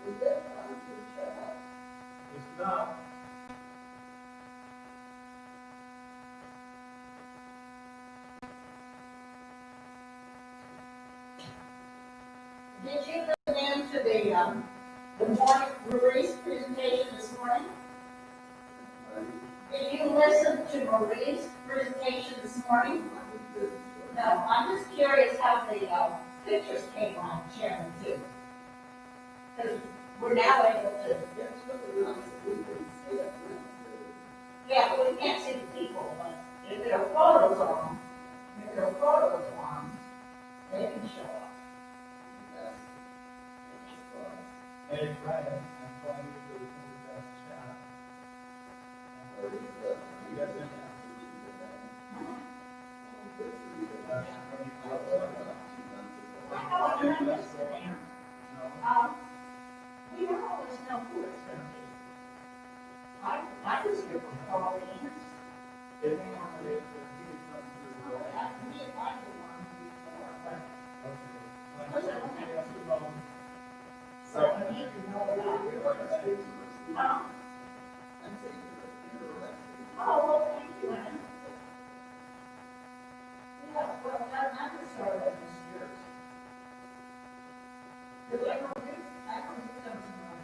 It's not. Did you listen in to the morning Marie's presentation this morning? Did you listen to Marie's presentation this morning? No, I'm just curious how the pictures came on Sharon too. Because we're now able to. Yeah, we can't see the people, but if there are photos on, they can show up. Hey, Frye, I'm calling you for the Timbercrest chat. You got that? I know I'm not listening. We don't always know who it's going to be. I was here for Pauline. It may not be if he was coming through. Me and I were on before, but Okay. so I need to know about it. Oh, well, thank you, Ann. Yeah, well, I'm just sorry I missed yours. Did I go do? I don't do them tomorrow.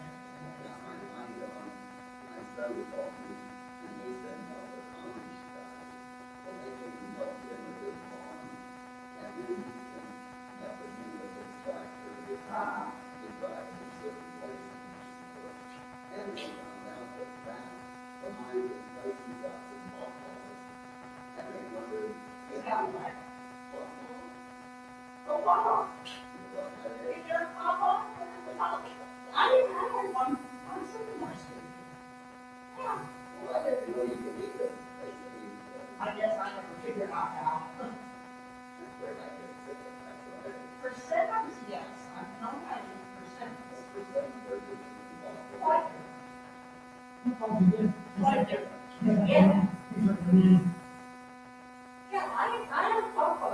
Oh, wow. Is your papa? I didn't have one on Sycamore Street. Yeah. I guess I never figured out how. Persimmons, yes. I've known how to do persimmons. Quite different. Yeah. Yeah, I have a papa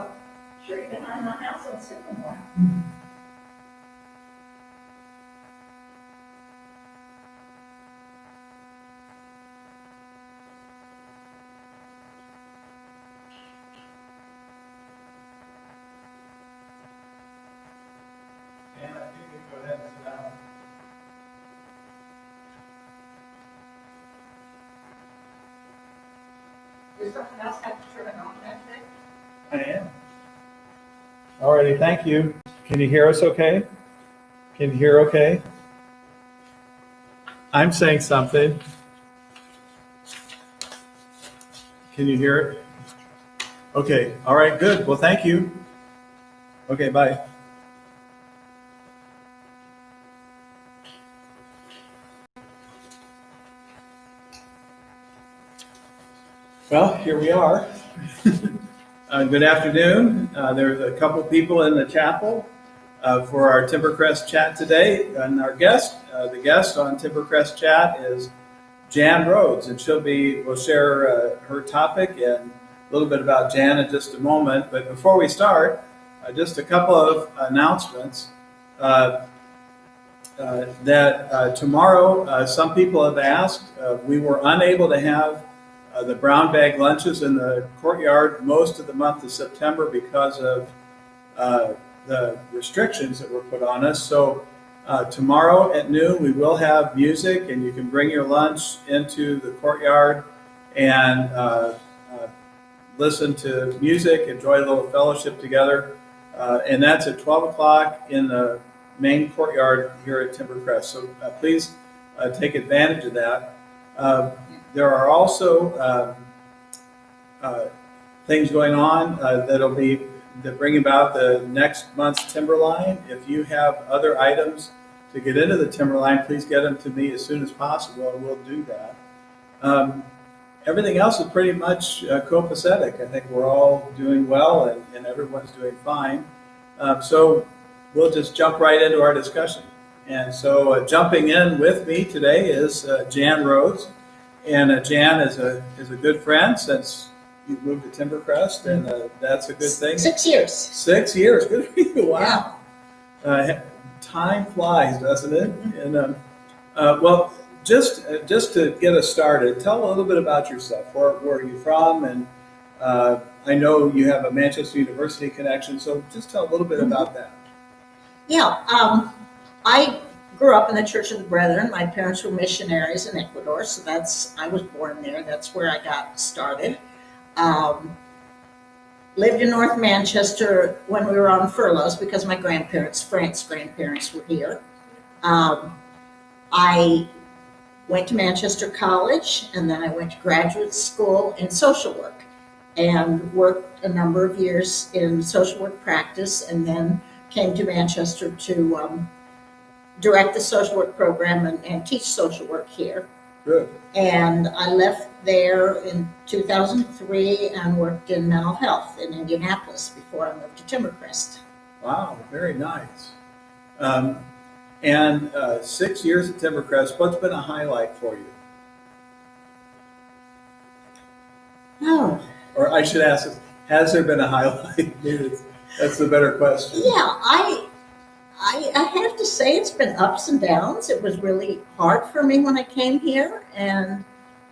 tree behind my house on Sycamore. And I think we go ahead and sit down. Does someone else have to turn it on that thing? I am. Alrighty, thank you. Can you hear us okay? Can you hear okay? I'm saying something. Can you hear it? Okay, all right, good. Well, thank you. Okay, bye. Well, here we are. Good afternoon. There's a couple people in the chapel for our Timbercrest chat today. And our guest, the guest on Timbercrest chat is Jan Rhoades, and we'll share her topic and a little bit about Jan in just a moment. But before we start, just a couple of announcements. That tomorrow, some people have asked, we were unable to have the brown bag lunches in the courtyard most of the month of September because of the restrictions that were put on us. So tomorrow at noon, we will have music, and you can bring your lunch into the courtyard and listen to music, enjoy a little fellowship together. And that's at 12 o'clock in the main courtyard here at Timbercrest. So please take advantage of that. There are also things going on that bring about the next month's Timberline. If you have other items to get into the Timberline, please get them to me as soon as possible, and we'll do that. Everything else is pretty much copacetic. I think we're all doing well, and everyone's doing fine. So we'll just jump right into our discussion. And so jumping in with me today is Jan Rhoades. And Jan is a good friend since you moved to Timbercrest, and that's a good thing. 6 years. 6 years, good for you. Wow. time flies, doesn't it? And well, just to get us started, tell a little bit about yourself. Where are you from? And I know you have a Manchester University connection, so just tell a little bit about that. Yeah, I grew up in the Church of the Brethren. My parents were missionaries in Ecuador, so I was born there. That's where I got started. Lived in North Manchester when we were on furloughs because my grandparents, Frank's grandparents, were here. I went to Manchester College, and then I went to graduate school in social work and worked a number of years in social work practice, and then came to Manchester to direct the social work program and teach social work here. Good. And I left there in 2003 and worked in mental health in Indianapolis before I moved to Timbercrest. Wow, very nice. And 6 years at Timbercrest, what's been a highlight for you? Oh, Or I should ask, has there been a highlight? That's the better question. yeah, I have to say it's been ups and downs. It was really hard for me when I came here, and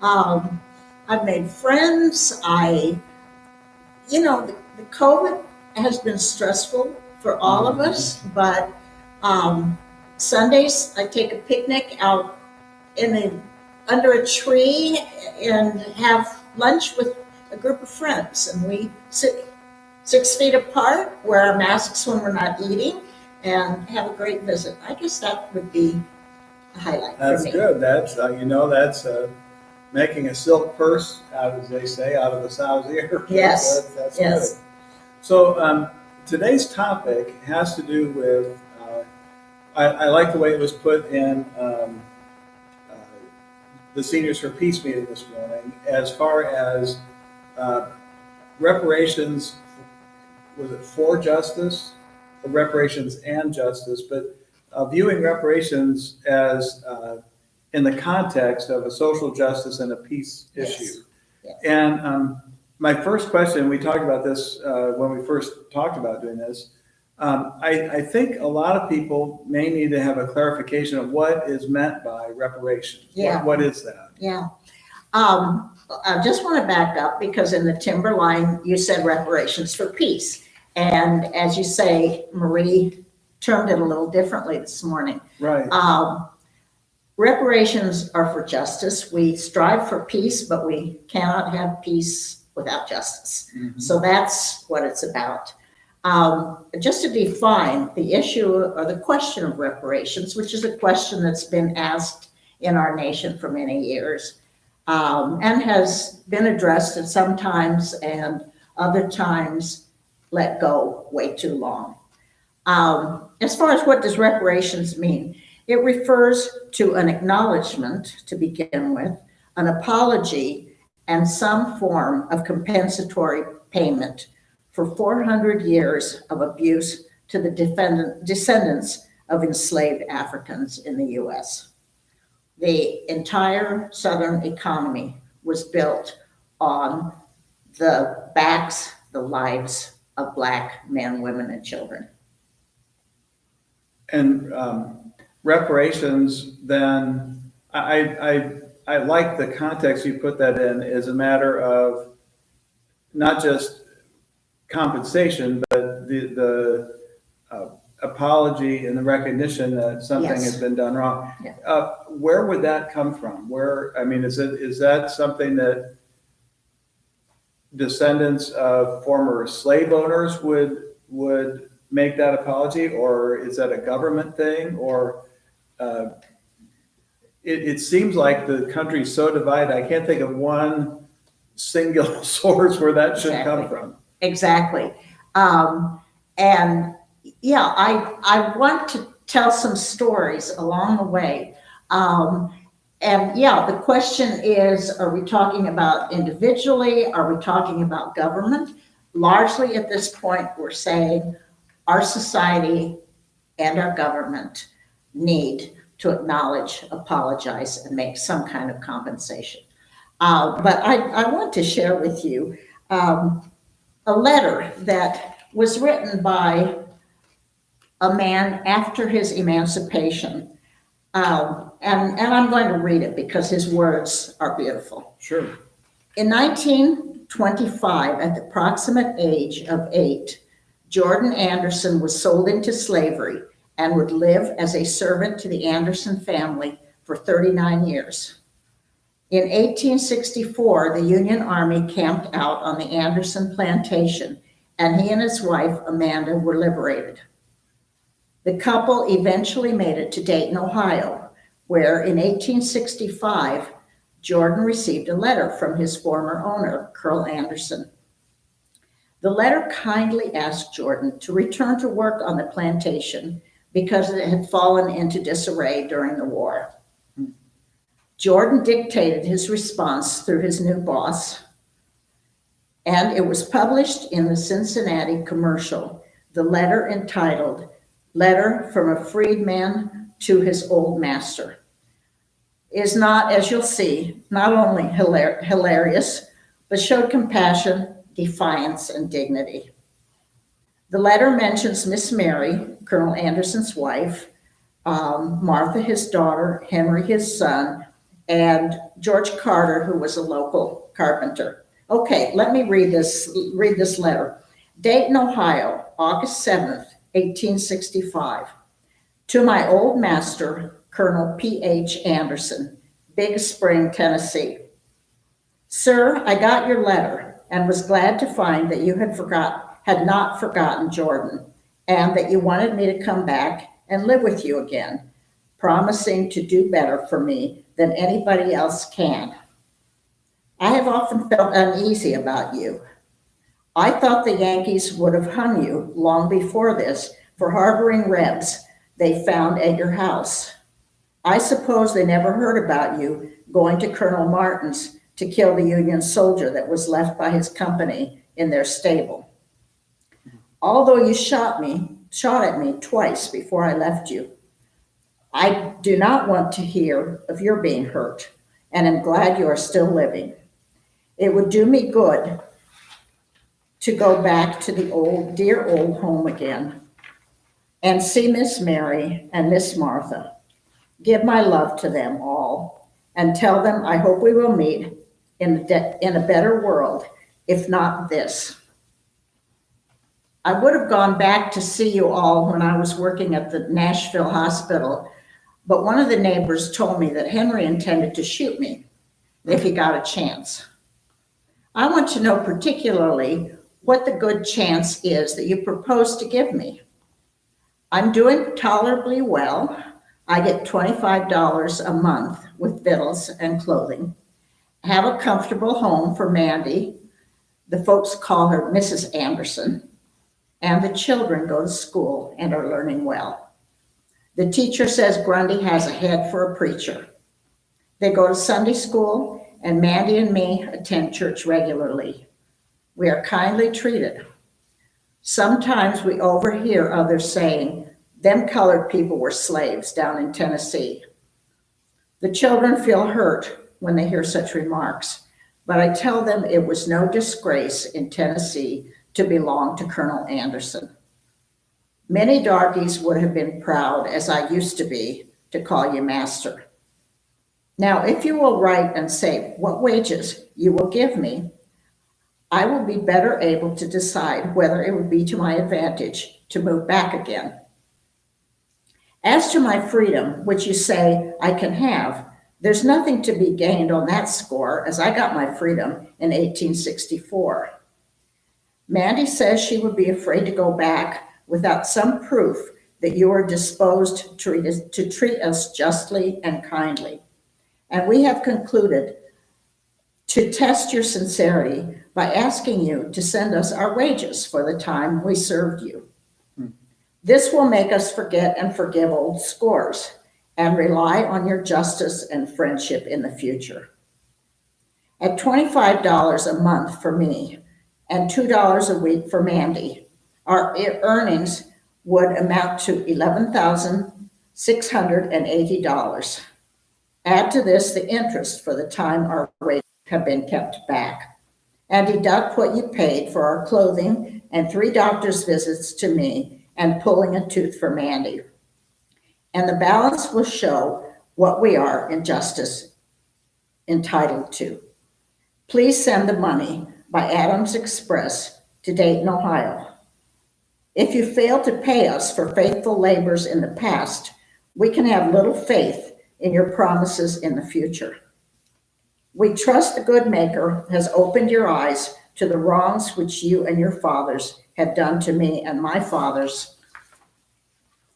I've made friends. The COVID has been stressful for all of us, but Sundays I take a picnic out under a tree and have lunch with a group of friends, and we sit 6 feet apart, wear our masks when we're not eating, and have a great visit. I guess that would be a highlight That's for me. good. That's that's making a silk purse, as they say, out of a sow's ear. Yes. That's Yes. good. So today's topic has to do with. I like the way it was put in the Seniors for Peace meeting this morning, as far as reparations. Was it for justice? Reparations and justice, but viewing reparations as in the context of a social justice and a peace issue. Yes. And my first question, we talked about this when we first talked about doing this. I think a lot of people may need to have a clarification of what is meant by reparations. Yeah. What is that? Yeah. I just want to back up because in the timber line, you said reparations for peace. And as you say, Marie termed it a little differently this morning. Right. Reparations are for justice. We strive for peace, but we cannot have peace without justice. Mhm. So that's what it's about. Just to define the issue or the question of reparations, which is a question that's been asked in our nation for many years, and has been addressed at some times and other times let go way too long. As far as what does reparations mean, it refers to an acknowledgement to begin with, an apology, and some form of compensatory payment for 400 years of abuse to the descendants of enslaved Africans in the U.S. The entire Southern economy was built on the backs, the lives of Black men, women, and children. And reparations, then, I like the context you put that in as a matter of not just compensation, but the apology and the recognition that something Yes. has been done wrong. Yeah. Where would that come from? Is that something that descendants of former slave owners would make that apology, or is that a government thing? Or it seems like the country's so divided. I can't think of one single source where that should come from. Exactly. And yeah, I want to tell some stories along the way. And yeah, the question is, are we talking about individually? Are we talking about government? Largely at this point, we're saying our society and our government need to acknowledge, apologize, and make some kind of compensation. But I want to share with you a letter that was written by a man after his emancipation. And I'm going to read it because his words are beautiful. Sure. In 1925, at the approximate age of 8, Jordan Anderson was sold into slavery and would live as a servant to the Anderson family for 39 years. In 1864, the Union Army camped out on the Anderson plantation, and he and his wife, Amanda, were liberated. The couple eventually made it to Dayton, Ohio, where in 1865, Jordan received a letter from his former owner, Colonel Anderson. The letter kindly asked Jordan to return to work on the plantation because it had fallen into disarray during the war. Jordan dictated his response through his new boss, and it was published in the Cincinnati Commercial, the letter entitled Letter from a Freedman to His Old Master. Is not, as you'll see, not only hilarious, but showed compassion, defiance, and dignity. The letter mentions Miss Mary, Colonel Anderson's wife, Martha, his daughter, Henry, his son, and George Carter, who was a local carpenter. Okay, let me read this letter. Dayton, Ohio, August 7th, 1865. To my old master, Colonel P.H. Anderson, Big Spring, Tennessee. Sir, I got your letter and was glad to find that you had not forgotten Jordan, and that you wanted me to come back and live with you again, promising to do better for me than anybody else can. I have often felt uneasy about you. I thought the Yankees would have hung you long before this for harboring Rebs they found at your house. I suppose they never heard about you going to Colonel Martin's to kill the Union soldier that was left by his company in their stable. Although you shot at me twice before I left you, I do not want to hear of your being hurt, and am glad you are still living. It would do me good to go back to the dear old home again and see Miss Mary and Miss Martha. Give my love to them all and tell them I hope we will meet in a better world, if not this. I would have gone back to see you all when I was working at the Nashville hospital, but one of the neighbors told me that Henry intended to shoot me if he got a chance. I want to know particularly what the good chance is that you propose to give me. I'm doing tolerably well. I get $25 a month with victuals and clothing. Have a comfortable home for Mandy. The folks call her Mrs. Anderson. And the children go to school and are learning well. The teacher says Grundy has a head for a preacher. They go to Sunday school, and Mandy and me attend church regularly. We are kindly treated. Sometimes we overhear others saying, them colored people were slaves down in Tennessee. The children feel hurt when they hear such remarks, but I tell them it was no disgrace in Tennessee to belong to Colonel Anderson. Many darkies would have been proud, as I used to be, to call you master. Now, if you will write and say what wages you will give me, I will be better able to decide whether it would be to my advantage to move back again. As to my freedom, which you say I can have, there's nothing to be gained on that score, as I got my freedom in 1864. Mandy says she would be afraid to go back without some proof that you are disposed to treat us justly and kindly. And we have concluded to test your sincerity by asking you to send us our wages for the time we served you. This will make us forget and forgive old scores and rely on your justice and friendship in the future. At $25 a month for me and $2 a week for Mandy, our earnings would amount to $11,680. Add to this the interest for the time our wages have been kept back, and deduct what you paid for our clothing and 3 doctor's visits to me, and pulling a tooth for Mandy. And the balance will show what we are in justice entitled to. Please send the money by Adams Express to Dayton, Ohio. If you fail to pay us for faithful labors in the past, we can have little faith in your promises in the future. We trust the good Maker has opened your eyes to the wrongs which you and your fathers have done to me and my fathers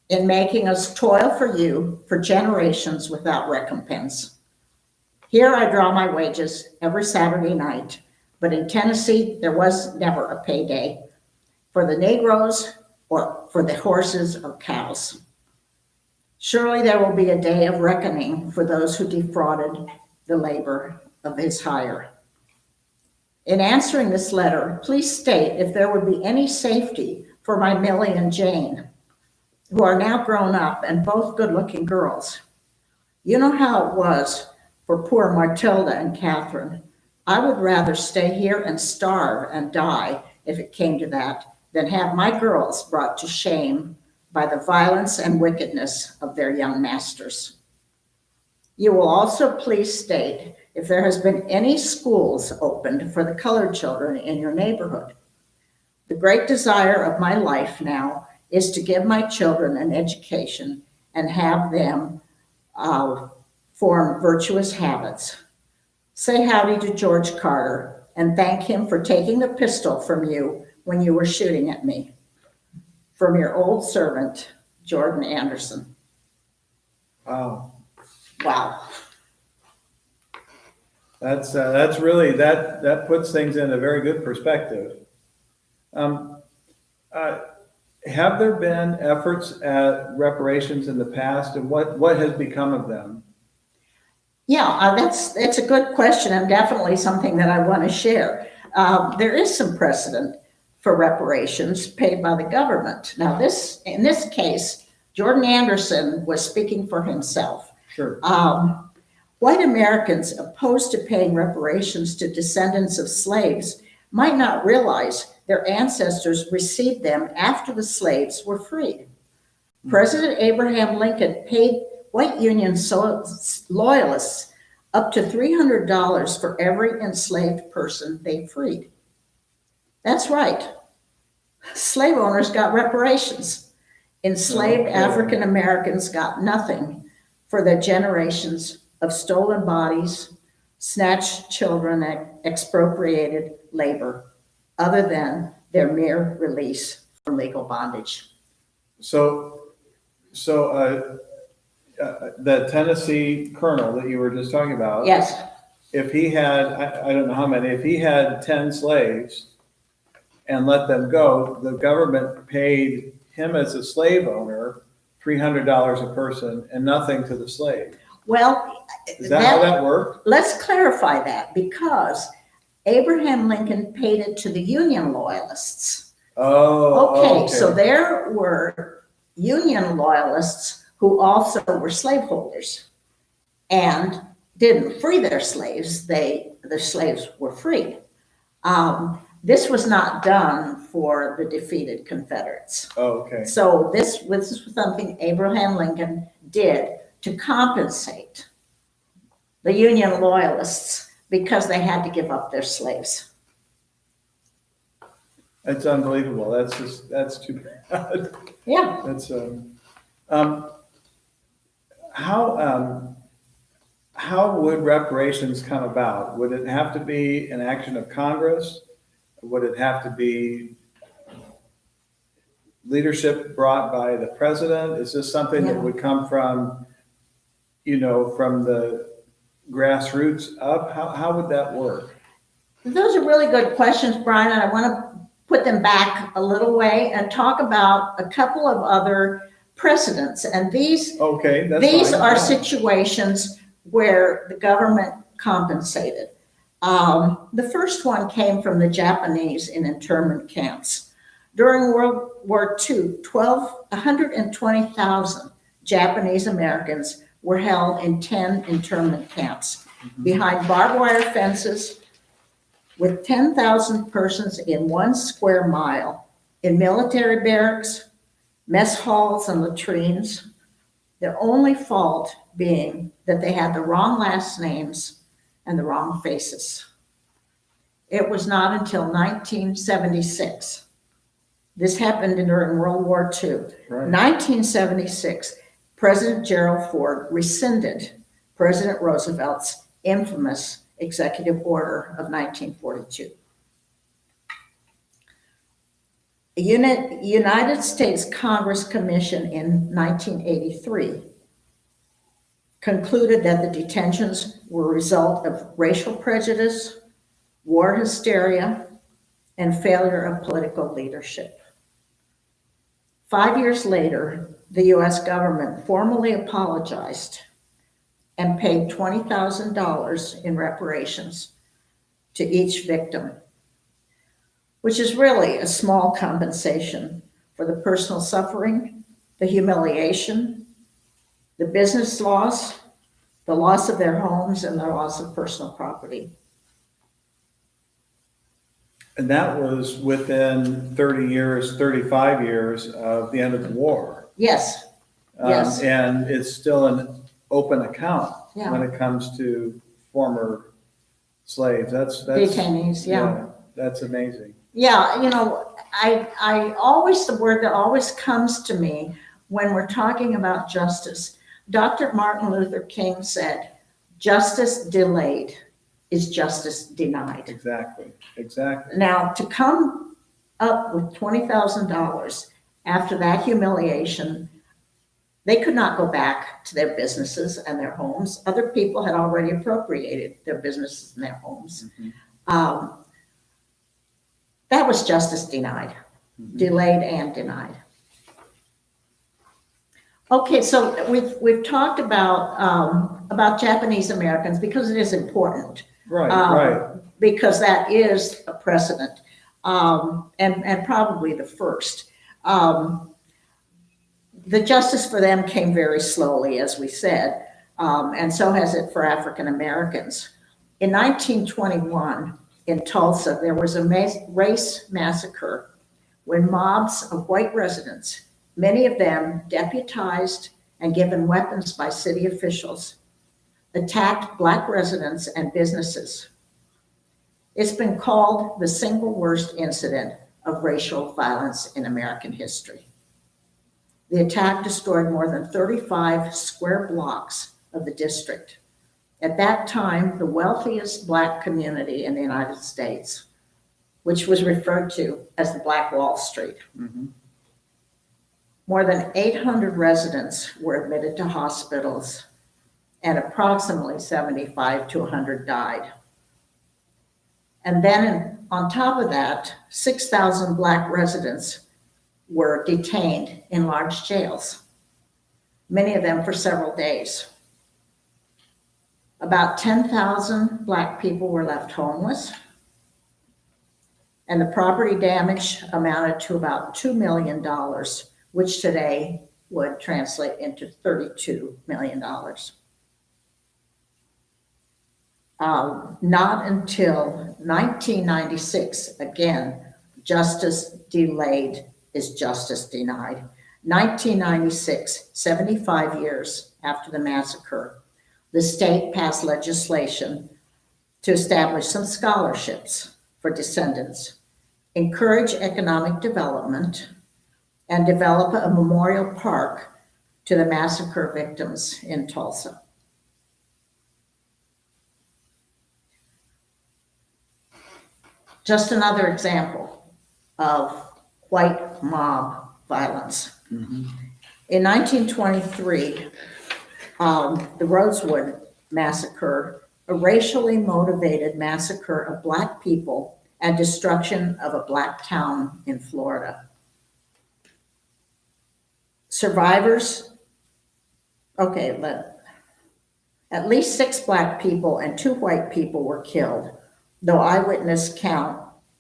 in making us toil for you for generations without recompense. Here I draw my wages every Saturday night, but in Tennessee there was never a payday for the Negroes or for the horses or cows. Surely there will be a day of reckoning for those who defrauded the labor of his hire. In answering this letter, please state if there would be any safety for my Millie and Jane, who are now grown up and both good-looking girls. You know how it was for poor Matilda and Catherine. I would rather stay here and starve and die, if it came to that, than have my girls brought to shame by the violence and wickedness of their young masters. You will also please state if there has been any schools opened for the colored children in your neighborhood. The great desire of my life now is to give my children an education and have them form virtuous habits. Say howdy to George Carter and thank him for taking the pistol from you when you were shooting at me. From your old servant, Jordan Anderson. Wow. Wow. That's really, that puts things in a very good perspective. Have there been efforts at reparations in the past, and what has become of them? Yeah, that's a good question, and definitely something that I want to share. There is some precedent for reparations paid by the government. Now, in this case, Jordan Anderson was speaking for himself. Sure. White Americans opposed to paying reparations to descendants of slaves might not realize their ancestors received them after the slaves were freed. President Abraham Lincoln paid white Union loyalists up to $300 for every enslaved person they freed. That's right. Slave owners got reparations. Enslaved African Americans got nothing for their generations of stolen bodies, snatched children, expropriated labor, other than their mere release from legal bondage. So the Tennessee colonel that you were just talking about. Yes. If he had, I don't know how many, if he had 10 slaves and let them go, the government paid him as a slave owner $300 a person and nothing to the slave. Well, is that how that worked? Let's clarify that, because Abraham Lincoln paid it to the Union loyalists. Oh, okay. So there were Union loyalists who also were slaveholders and didn't free their slaves. The slaves were freed. This was not done for the defeated Confederates. Oh, okay. So this was something Abraham Lincoln did to compensate the Union loyalists because they had to give up their slaves. That's unbelievable. That's too bad. Yeah. That's how would reparations come about? Would it have to be an action of Congress? Would it have to be leadership brought by the president? Is this something that would come from, from the grassroots up? How would that work? Those are really good questions, Brian, and I want to put them back a little way and talk about a couple of other precedents. And these are situations where the government compensated. The first one came from the Japanese in internment camps. During World War II, 120,000 Japanese Americans were held in 10 internment camps behind barbed wire fences with 10,000 persons in 1 square mile in military barracks, mess halls and latrines, their only fault being that they had the wrong last names and the wrong faces. It was not until 1976. This happened during World War II. Right. 1976, President Gerald Ford rescinded President Roosevelt's infamous executive order of 1942. A United States Congress Commission in 1983 concluded that the detentions were a result of racial prejudice, war hysteria, and failure of political leadership. 5 years later, the US government formally apologized and paid $20,000 in reparations to each victim, which is really a small compensation for the personal suffering, the humiliation, the business loss, the loss of their homes, and the loss of personal property. And that was within 30 years, 35 years of the end of the war. Yes, yes. And it's still an open account Yeah. when it comes to former slaves. That's Detainees, yeah. That's amazing. Yeah, I always, the word that always comes to me when we're talking about justice, Dr. Martin Luther King said, justice delayed is justice denied. Exactly. Now, to come up with $20,000 after that humiliation, they could not go back to their businesses and their homes. Other people had already appropriated their businesses and their homes. Mm-hmm. That was justice denied, delayed and denied. Okay, so we've talked about Japanese Americans because it is important. Right. Because that is a precedent, and probably the first. The justice for them came very slowly, as we said, and so has it for African Americans. In 1921, in Tulsa, there was a race massacre when mobs of white residents, many of them deputized and given weapons by city officials, attacked Black residents and businesses. It's been called the single worst incident of racial violence in American history. The attack destroyed more than 35 square blocks of the district. At that time, the wealthiest Black community in the United States, which was referred to as the Black Wall Street. Mm-hmm. More than 800 residents were admitted to hospitals, and approximately 75 to 100 died. And then on top of that, 6,000 Black residents were detained in large jails, many of them for several days. About 10,000 Black people were left homeless, and the property damage amounted to about $2 million, which today would translate into $32 million. Not until 1996, again, justice delayed is justice denied. 1996, 75 years after the massacre, the state passed legislation to establish some scholarships for descendants, encourage economic development, and develop a memorial park to the massacre victims in Tulsa. Just another example of white mob violence. Mm-hmm. In 1923, the Rosewood Massacre, a racially motivated massacre of Black people and destruction of a Black town in Florida. Survivors, at least 6 Black people and 2 white people were killed, though eyewitness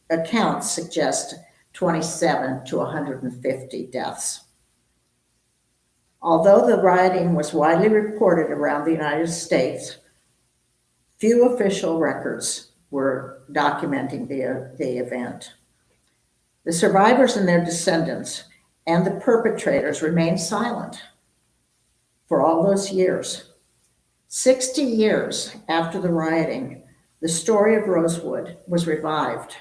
accounts suggest 27 to 150 deaths. Although the rioting was widely reported around the United States, few official records were documenting the event. The survivors and their descendants and the perpetrators remained silent for all those years. 60 years after the rioting, the story of Rosewood was revived.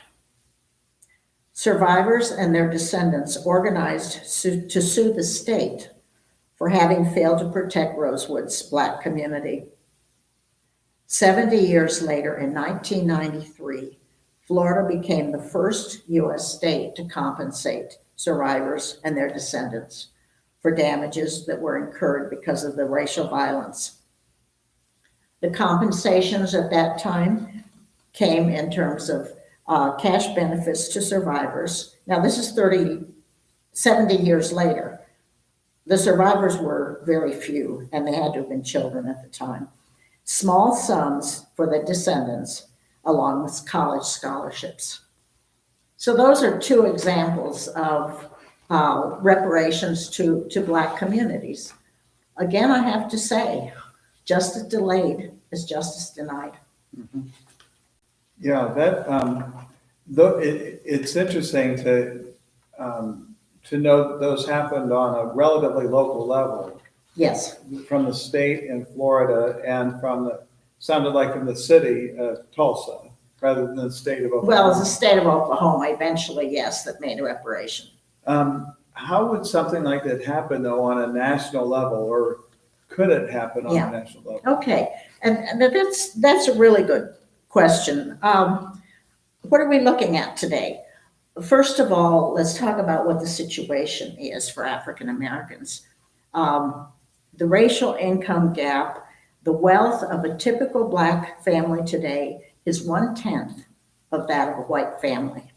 Survivors and their descendants organized to sue the state for having failed to protect Rosewood's Black community. 70 years later, in 1993, Florida became the first U.S. state to compensate survivors and their descendants for damages that were incurred because of the racial violence. The compensations at that time came in terms of cash benefits to survivors. Now, this is 70 years later. The survivors were very few, and they had to have been children at the time. Small sums for the descendants, along with college scholarships. So those are two examples of reparations to Black communities. Again, I have to say, justice delayed is justice denied. Mm-hmm. Yeah, it's interesting to know those happened on a relatively local level. Yes. From the state in Florida and sounded like from the city of Tulsa, rather than the state of Oklahoma. Well, it's the state of Oklahoma eventually, yes, that made a reparation. How would something like that happen, though, on a national level, or could it happen on a national level? Okay, and that's a really good question. What are we looking at today? First of all, let's talk about what the situation is for African Americans. The racial income gap, the wealth of a typical Black family today is 1/10 of that of a white family,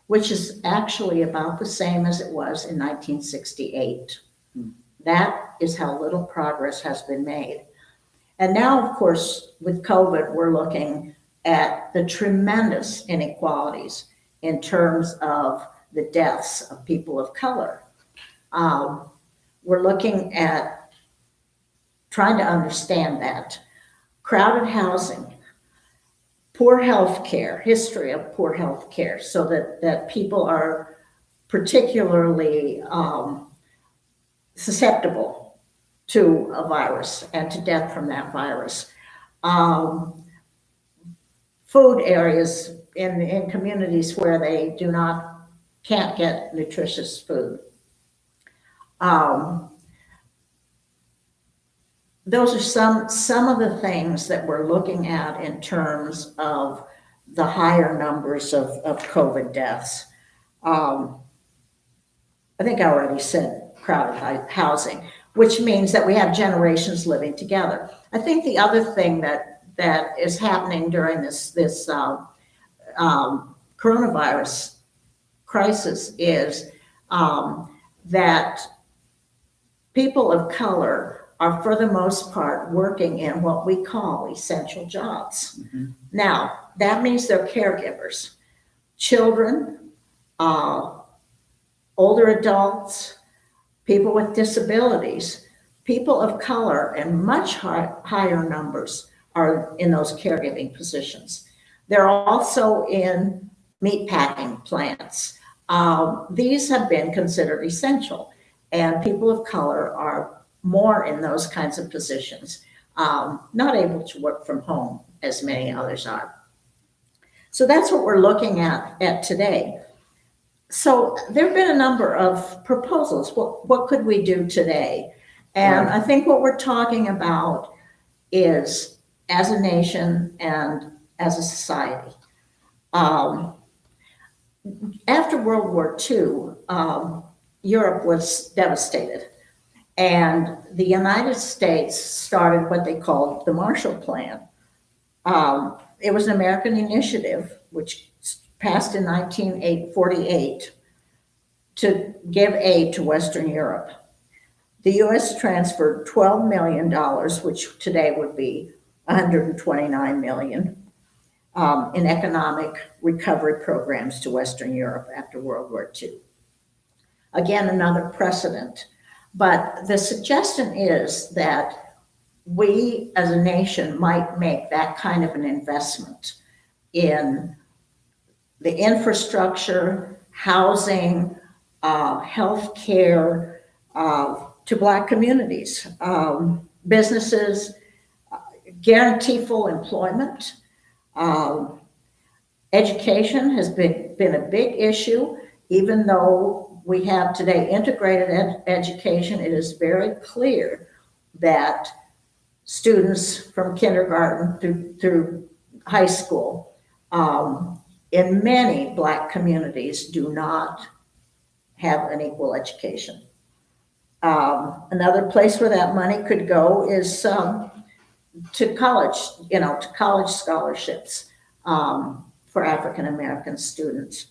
which is actually about the same as it was in 1968. That is how little progress has been made. And now, of course, with COVID, we're looking at the tremendous inequalities in terms of the deaths of people of color. We're looking at trying to understand that. Crowded housing, poor health care, history of poor health care, so that people are particularly susceptible to a virus and to death from that virus. Food areas in communities where they can't get nutritious food. Those are some of the things that we're looking at in terms of the higher numbers of COVID deaths. I think I already said crowded housing, which means that we have generations living together. I think the other thing that is happening during this coronavirus crisis is that people of color are, for the most part, working in what we call essential jobs. Mm-hmm. Now, that means they're caregivers, children, older adults, people with disabilities, people of color, and much higher numbers are in those caregiving positions. They're also in meatpacking plants. These have been considered essential, and people of color are more in those kinds of positions, not able to work from home as many others are. So that's what we're looking at today. So there have been a number of proposals. What could we do today? And I think what we're talking about is, as a nation and as a society. After World War II, Europe was devastated. And the United States started what they called the Marshall Plan. It was an American initiative, which passed in 1948, to give aid to Western Europe. The U.S. transferred $12 million, which today would be $129 million, in economic recovery programs to Western Europe after World War II. Again, another precedent. But the suggestion is that we as a nation might make that kind of an investment in the infrastructure, housing, health care to Black communities, businesses, guarantee full employment. Education has been a big issue. Even though we have today integrated education, it is very clear that students from kindergarten through high school in many Black communities do not have an equal education. Another place where that money could go is to college, to college scholarships for African American students.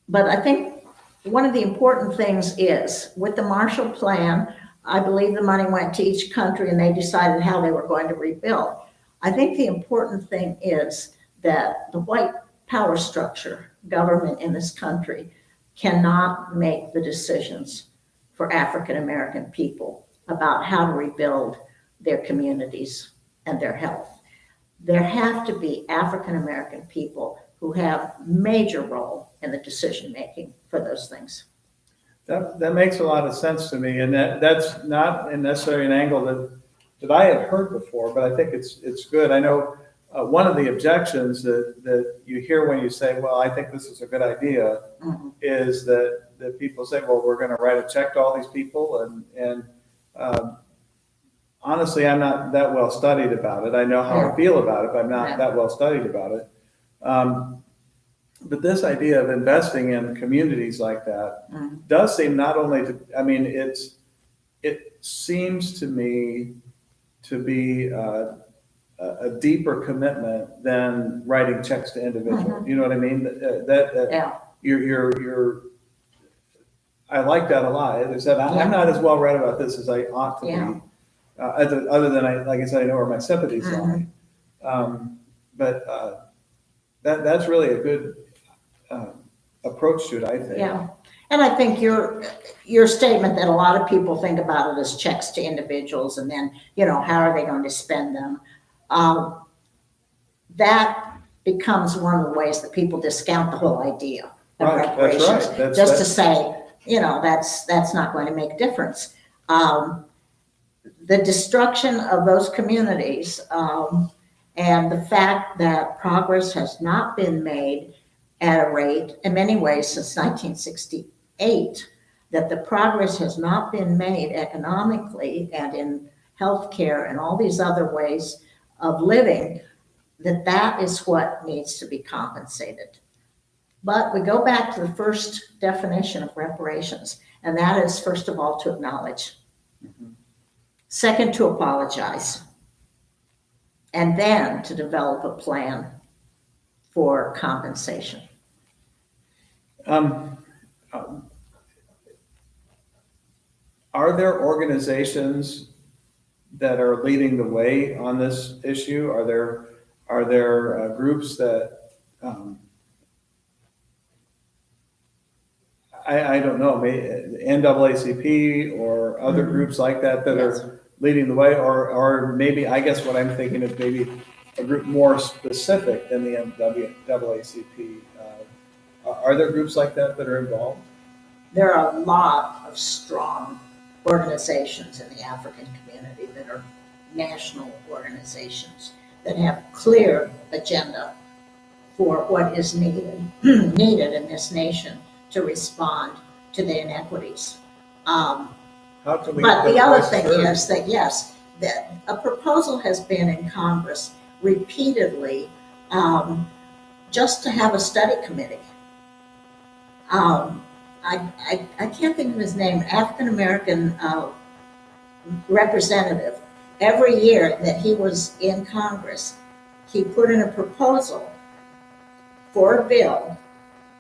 But I think one of the important things is, with the Marshall Plan, I believe the money went to each country and they decided how they were going to rebuild. I think the important thing is that the white power structure, government in this country, cannot make the decisions for African American people about how to rebuild their communities and their health. There have to be African American people who have major role in the decision making for those things. That makes a lot of sense to me, and that's not necessarily an angle that I had heard before, but I think it's good. I know one of the objections that you hear when you say, well, I think this is a good idea, is that people say, well, we're going to write a check to all these people, and honestly, I'm not that well studied about it. I know how I feel about it, but I'm not that well studied about it. But this idea of investing in communities like that does seem not only to, I mean, it seems to me to be a deeper commitment than writing checks to individuals. You know what I mean? You're I like that a lot. As I said, I'm not as well read about this as I ought to be. Other than like I said, I know where my sympathies lie. But that's really a good approach to it, I think. Yeah, and I think your statement that a lot of people think about it as checks to individuals, and then how are they going to spend them? That becomes one of the ways that people discount the whole idea of reparations. That's right. Just to say, that's not going to make a difference. The destruction of those communities and the fact that progress has not been made at a rate, in many ways, since 1968, that the progress has not been made economically and in healthcare and all these other ways of living, that is what needs to be compensated. But we go back to the first definition of reparations, and that is, first of all, to acknowledge. Second, to apologize. And then to develop a plan for compensation. Are there organizations that are leading the way on this issue? Are there groups that I don't know, maybe NAACP or other groups like that are leading the way, or maybe, I guess what I'm thinking is maybe a group more specific than the NAACP. Are there groups like that are involved? There are a lot of strong organizations in the African community that are national organizations that have clear agenda for what is needed in this nation to respond to the inequities. How can we? But the other thing is that, yes, that a proposal has been in Congress repeatedly just to have a study committee. I can't think of his name, African American representative. Every year that he was in Congress, he put in a proposal for a bill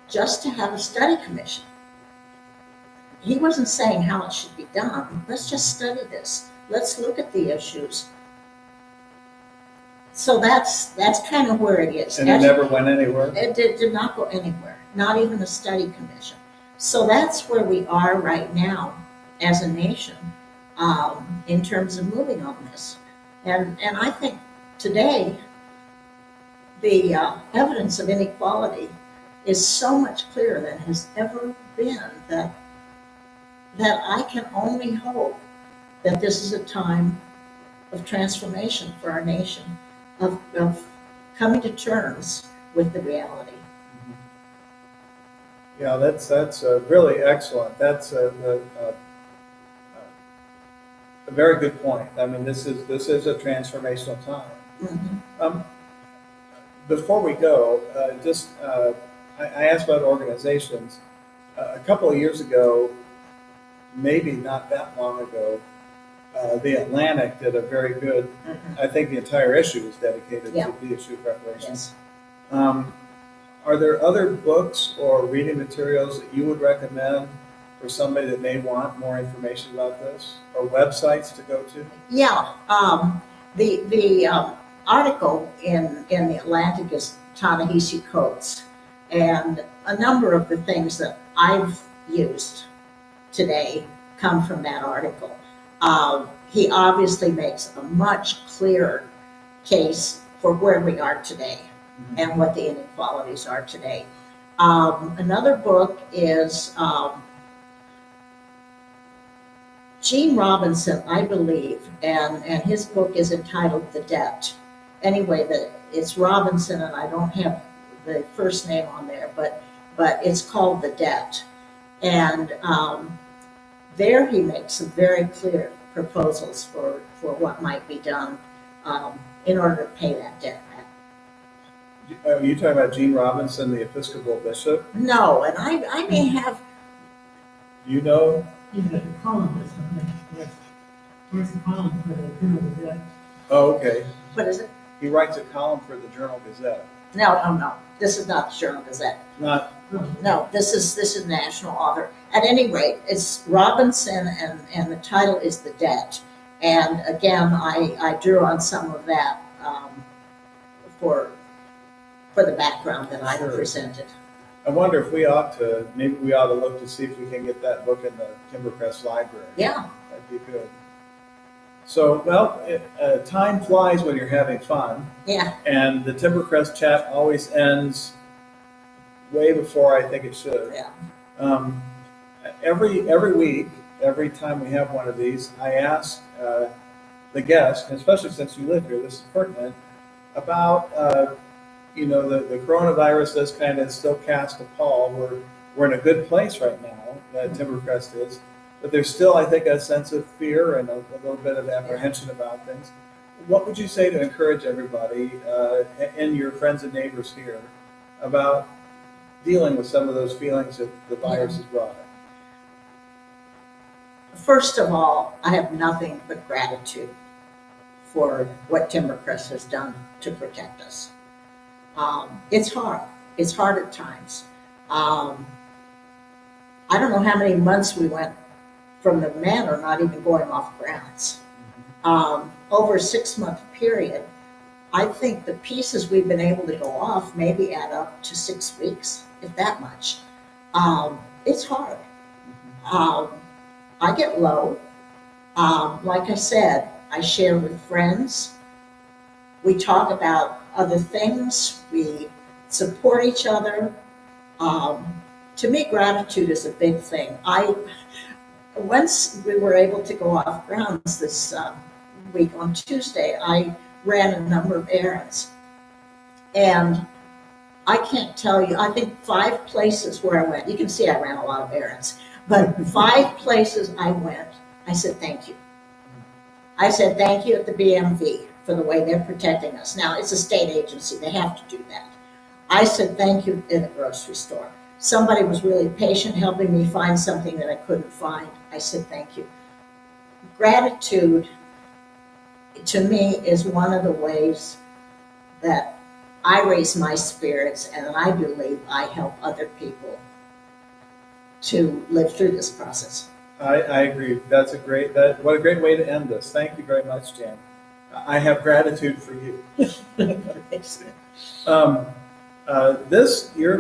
just to have a study commission. He wasn't saying how it should be done. Let's just study this. Let's look at the issues. So that's kind of where it is. And it never went anywhere? It did not go anywhere, not even a study commission. So that's where we are right now as a nation in terms of moving on this. And I think today the evidence of inequality is so much clearer than has ever been, that I can only hope that this is a time of transformation for our nation, of coming to terms with the reality. Yeah, that's really excellent. That's a very good point. I mean, this is a transformational time. Mhm. Before we go, I asked about organizations. A couple of years ago, maybe not that long ago, the Atlantic did a very good. Mhm. I think the entire issue is dedicated Yeah. to the issue of reparations. Yes. Are there other books or reading materials that you would recommend for somebody that may want more information about this, or websites to go to? Yeah, the article in the Atlantic is Ta-Nehisi Coates, and a number of the things that I've used today come from that article. He obviously makes a much clearer case for where we are today and what the inequalities are today. Another book is Gene Robinson, I believe, and his book is entitled The Debt. Anyway, it's Robinson, and I don't have the first name on there, but it's called The Debt. And there he makes some very clear proposals for what might be done in order to pay that debt back. Are you talking about Gene Robinson, the Episcopal bishop? No, and I may have. Do you know? He's a columnist, I think. Yes. Where's the column for the Journal Gazette? Oh, okay. What is it? He writes a column for the Journal Gazette. No. This is not the Journal Gazette. Not. No, this is national author. At any rate, it's Robinson, and the title is The Debt. And again, I drew on some of that for the background that I presented. I wonder if maybe we ought to look to see if we can get that book in the Timbercrest library. Yeah. That'd be good. So, well, time flies when you're having fun, Yeah. and the Timbercrest chat always ends way before I think it should. Yeah. Every week, every time we have one of these, I ask the guest, and especially since you live here, this is pertinent, about the coronavirus does kind of still cast a pall. We're in a good place right now, Timbercrest is, but there's still, I think, a sense of fear and a little bit of apprehension about things. What would you say to encourage everybody and your friends and neighbors here about dealing with some of those feelings that the virus has brought? First of all, I have nothing but gratitude for what Timbercrest has done to protect us. It's hard. It's hard at times. I don't know how many months we went from the manor not even going off grounds. Over a 6-month period, I think the pieces we've been able to go off maybe add up to 6 weeks, if that much. It's hard. I get low. Like I said, I share with friends. We talk about other things. We support each other. To me, gratitude is a big thing. Once we were able to go off grounds this week on Tuesday, I ran a number of errands. And I can't tell you, I think 5 places where I went, you can see I ran a lot of errands, but 5 places I went, I said thank you. I said thank you at the BMV for the way they're protecting us. Now, it's a state agency, they have to do that. I said thank you in a grocery store. Somebody was really patient helping me find something that I couldn't find. I said thank you. Gratitude, to me, is one of the ways that I raise my spirits, and I believe I help other people to live through this process. I agree. That's what a great way to end this. Thank you very much, Jan. I have gratitude for you.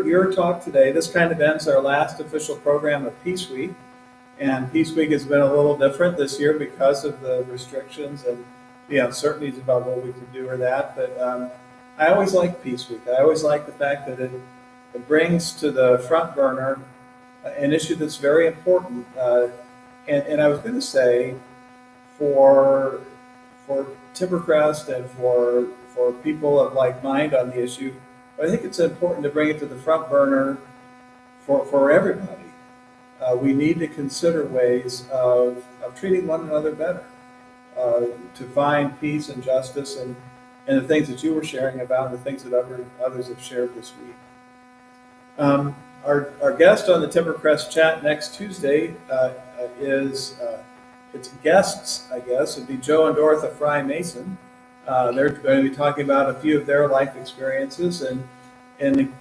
Your talk today, this kind of ends our last official program of Peace Week. And Peace Week has been a little different this year because of the restrictions and the uncertainties about what we can do or that. But I always like Peace Week. I always like the fact that brings to the front burner an issue that's very important. And I was going to say, for Timbercrest and for people of like mind on the issue, I think it's important to bring it to the front burner for everybody. We need to consider ways of treating one another better, to find peace and justice and the things that you were sharing about, and the things that others have shared this week. Our guest on the Timbercrest chat next Tuesday is it's guests, I guess. It'd be Joe and Dorothy Frye Mason. They're going to be talking about a few of their life experiences and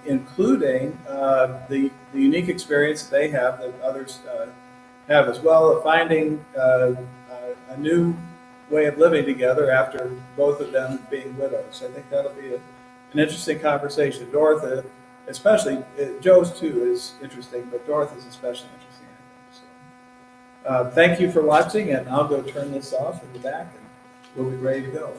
including the unique experience that they have that others have as well, of finding a new way of living together after both of them being widows. I think that'll be an interesting conversation. Dorothy, especially, Joe's too is interesting, but Dorothy's especially interesting, I think. So, thank you for watching, and I'll go turn this off in the back, and we'll be ready to go.